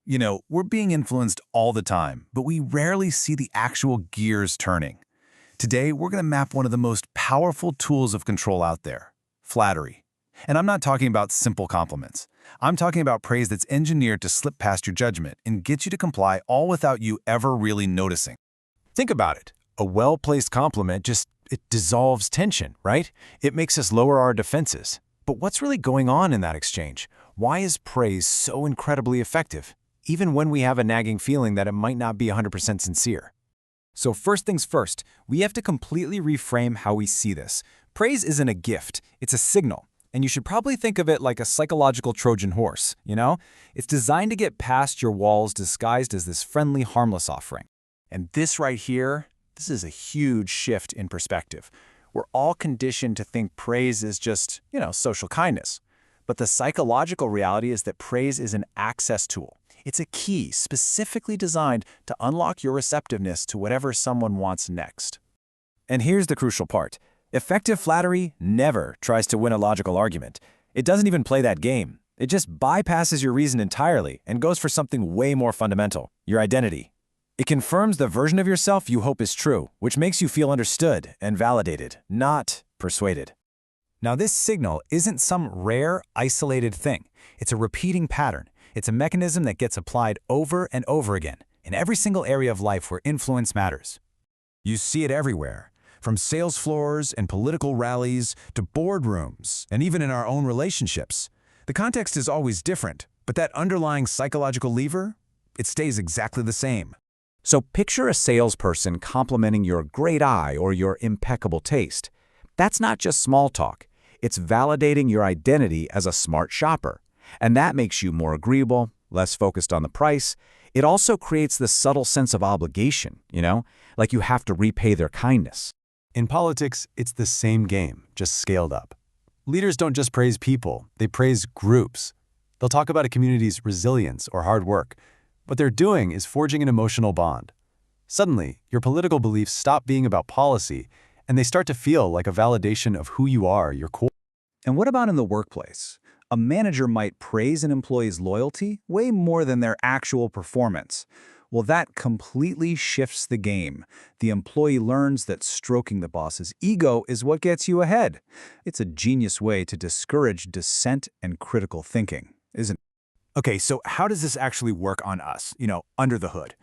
We're being influenced all the time, but we rarely see the actual gears turning. Today, we're going to map one of the most powerful tools of control out there, flattery. And I'm not talking about simple compliments. I'm talking about praise that's engineered to slip past your judgment and get you to comply all without you ever really noticing. Think about it. A well-placed compliment it dissolves tension, right? It makes us lower our defenses. But what's really going on in that exchange? Why is praise so incredibly effective, even when we have a nagging feeling that it might not be 100% sincere? So first things first, we have to completely reframe how we see this. Praise isn't a gift, it's a signal. And you should probably think of it like a psychological Trojan horse, It's designed to get past your walls disguised as this friendly, harmless offering. And this right here, this is a huge shift in perspective. We're all conditioned to think praise is just, social kindness. But the psychological reality is that praise is an access tool. It's a key specifically designed to unlock your receptiveness to whatever someone wants next. And here's the crucial part. Effective flattery never tries to win a logical argument. It doesn't even play that game. It just bypasses your reason entirely and goes for something way more fundamental, your identity. It confirms the version of yourself you hope is true, which makes you feel understood and validated, not persuaded. Now, this signal isn't some rare, isolated thing. It's a repeating pattern. It's a mechanism that gets applied over and over again in every single area of life where influence matters. You see it everywhere, from sales floors and political rallies to boardrooms, and even in our own relationships. The context is always different, but that underlying psychological lever, it stays exactly the same. So picture a salesperson complimenting your great eye or your impeccable taste. That's not just small talk. It's validating your identity as a smart shopper. And that makes you more agreeable, less focused on the price. It also creates this subtle sense of obligation, like you have to repay their kindness. In politics, it's the same game, just scaled up. Leaders don't just praise people, they praise groups. They'll talk about a community's resilience or hard work. What they're doing is forging an emotional bond. Suddenly, your political beliefs stop being about policy, and they start to feel like a validation of who you are, your core. And what about in the workplace? A manager might praise an employee's loyalty way more than their actual performance. Well, that completely shifts the game. The employee learns that stroking the boss's ego is what gets you ahead. It's a genius way to discourage dissent and critical thinking, isn't it? Okay, so how does this actually work on us, under the hood?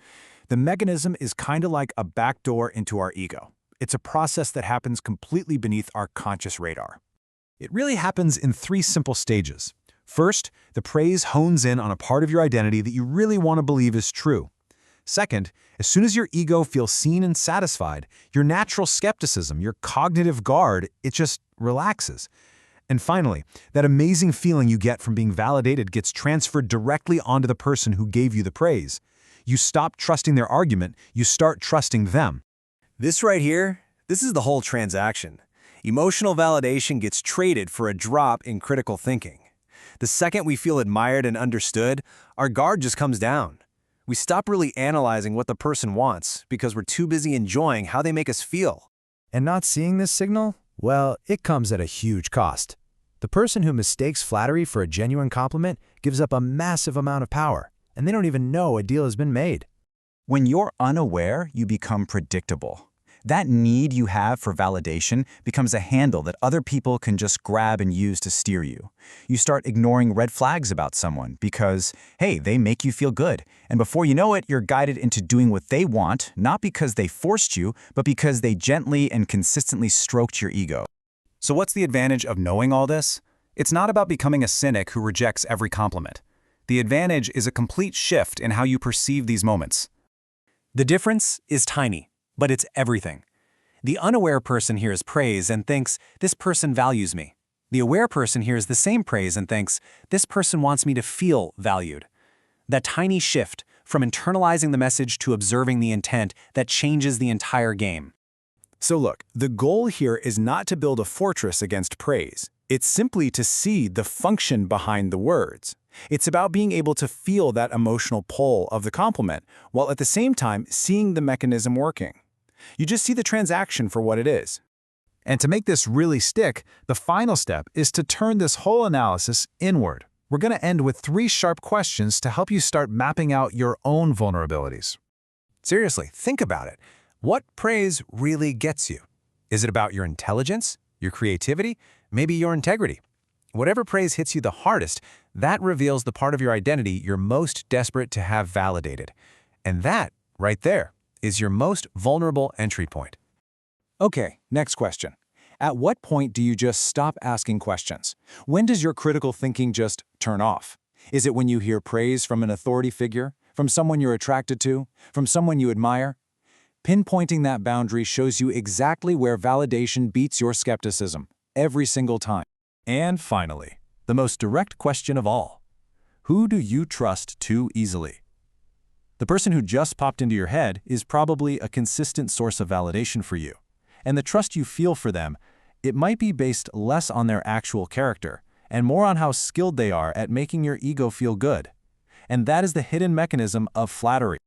The mechanism is kind of like a backdoor into our ego. It's a process that happens completely beneath our conscious radar. It really happens in 3 simple stages. First, the praise hones in on a part of your identity that you really want to believe is true. Second, as soon as your ego feels seen and satisfied, your natural skepticism, your cognitive guard, it just relaxes. And finally, that amazing feeling you get from being validated gets transferred directly onto the person who gave you the praise. You stop trusting their argument, you start trusting them. This right here, this is the whole transaction. Emotional validation gets traded for a drop in critical thinking. The second we feel admired and understood, our guard just comes down. We stop really analyzing what the person wants because we're too busy enjoying how they make us feel. And not seeing this signal? Well, it comes at a huge cost. The person who mistakes flattery for a genuine compliment gives up a massive amount of power, and they don't even know a deal has been made. When you're unaware, you become predictable. That need you have for validation becomes a handle that other people can just grab and use to steer you. You start ignoring red flags about someone because, hey, they make you feel good. And before you know it, you're guided into doing what they want, not because they forced you, but because they gently and consistently stroked your ego. So what's the advantage of knowing all this? It's not about becoming a cynic who rejects every compliment. The advantage is a complete shift in how you perceive these moments. The difference is tiny, but it's everything. The unaware person hears praise and thinks, this person values me. The aware person hears the same praise and thinks, this person wants me to feel valued. That tiny shift from internalizing the message to observing the intent that changes the entire game. So look, the goal here is not to build a fortress against praise. It's simply to see the function behind the words. It's about being able to feel that emotional pull of the compliment, while at the same time seeing the mechanism working. You just see the transaction for what it is. And to make this really stick, the final step is to turn this whole analysis inward. we're going to end with 3 sharp questions to help you start mapping out your own vulnerabilities. Seriously, think about it. What praise really gets you? Is it about your intelligence, your creativity, maybe your integrity? Whatever praise hits you the hardest, that reveals the part of your identity you're most desperate to have validated. And that, right there, is your most vulnerable entry point. Okay, next question. At what point do you just stop asking questions? When does your critical thinking just turn off? Is it when you hear praise from an authority figure, from someone you're attracted to, from someone you admire? Pinpointing that boundary shows you exactly where validation beats your skepticism, every single time. And finally, the most direct question of all. Who do you trust too easily? The person who just popped into your head is probably a consistent source of validation for you. And the trust you feel for them, it might be based less on their actual character and more on how skilled they are at making your ego feel good. And that is the hidden mechanism of flattery.